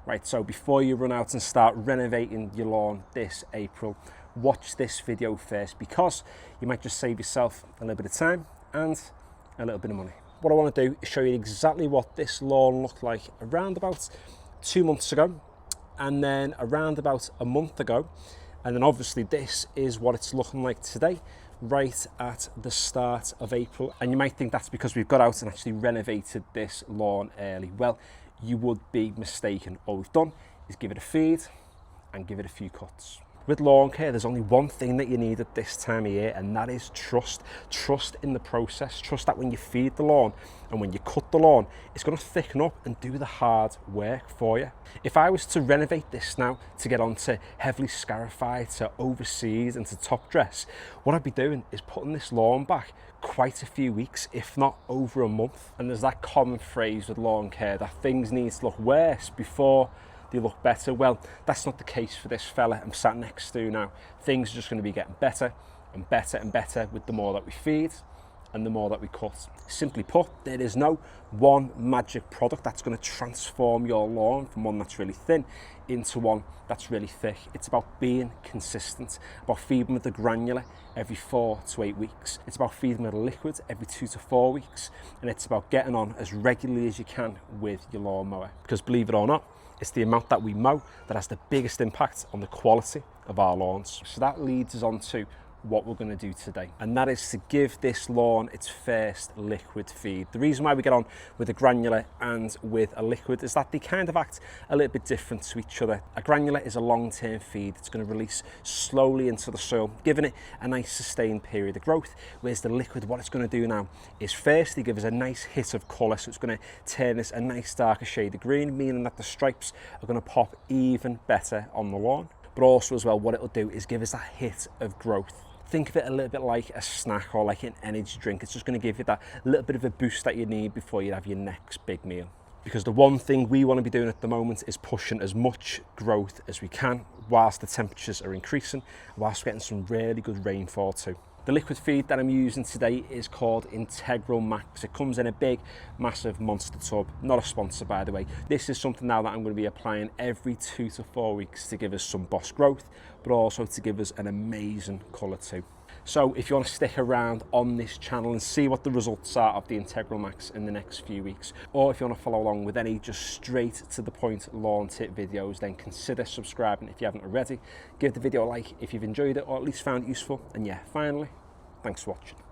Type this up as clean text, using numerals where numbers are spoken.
Right, so before you run out and start renovating your lawn this April, watch this video first, because you might just save yourself a little bit of time and a little bit of money. What I want to do is show you exactly what this lawn looked like around about 2 months ago, and then around about a month ago, and then obviously this is what it's looking like today, right at the start of April. And you might think that's because we've got out and actually renovated this lawn early. Well, you would be mistaken. All we've done is give it a feed and give it a few cuts. With lawn care, there's only one thing that you need at this time of year, and that is trust. Trust in the process. Trust that when you feed the lawn and when you cut the lawn, it's going to thicken up and do the hard work for you. If I was to renovate this now to get onto heavily scarified, to overseed and to top dress, what I'd be doing is putting this lawn back quite a few weeks, if not over a month. And there's that common phrase with lawn care that things need to look worse before they look better. Well, that's not the case for this fella I'm sat next to now. Things are just going to be getting better and better and better with the more that we feed and the more that we cut. Simply put, there is no one magic product that's going to transform your lawn from one that's really thin into one that's really thick. It's about being consistent, about feeding with the granular every 4 to 8 weeks. It's about feeding with a liquid every 2 to 4 weeks. And it's about getting on as regularly as you can with your lawnmower. Because believe it or not, it's the amount that we mow that has the biggest impact on the quality of our lawns. So that leads us on to what we're going to do today, and that is to give this lawn its first liquid feed. The reason why we get on with a granular and with a liquid is that they kind of act a little bit different to each other. A granular is a long-term feed. It's going to release slowly into the soil, giving it a nice sustained period of growth, whereas the liquid, what it's going to do now is firstly give us a nice hit of colour. So it's going to turn this a nice darker shade of green, meaning that the stripes are going to pop even better on the lawn. But also as well, what it'll do is give us that hit of growth. Think of it a little bit like a snack or like an energy drink. It's just going to give you that little bit of a boost that you need before you have your next big meal. Because the one thing we want to be doing at the moment is pushing as much growth as we can whilst the temperatures are increasing, whilst we're getting some really good rainfall too. The liquid feed that I'm using today is called Integral Max. It comes in a big, massive monster tub. Not a sponsor, by the way. This is something now that I'm going to be applying every 2 to 4 weeks to give us some boss growth, but also to give us an amazing colour too. So if you want to stick around on this channel and see what the results are of the Integral Max in the next few weeks, or if you want to follow along with any just straight to the point lawn tip videos, then consider subscribing if you haven't already. Give the video a like if you've enjoyed it or at least found it useful. And yeah, finally, thanks for watching.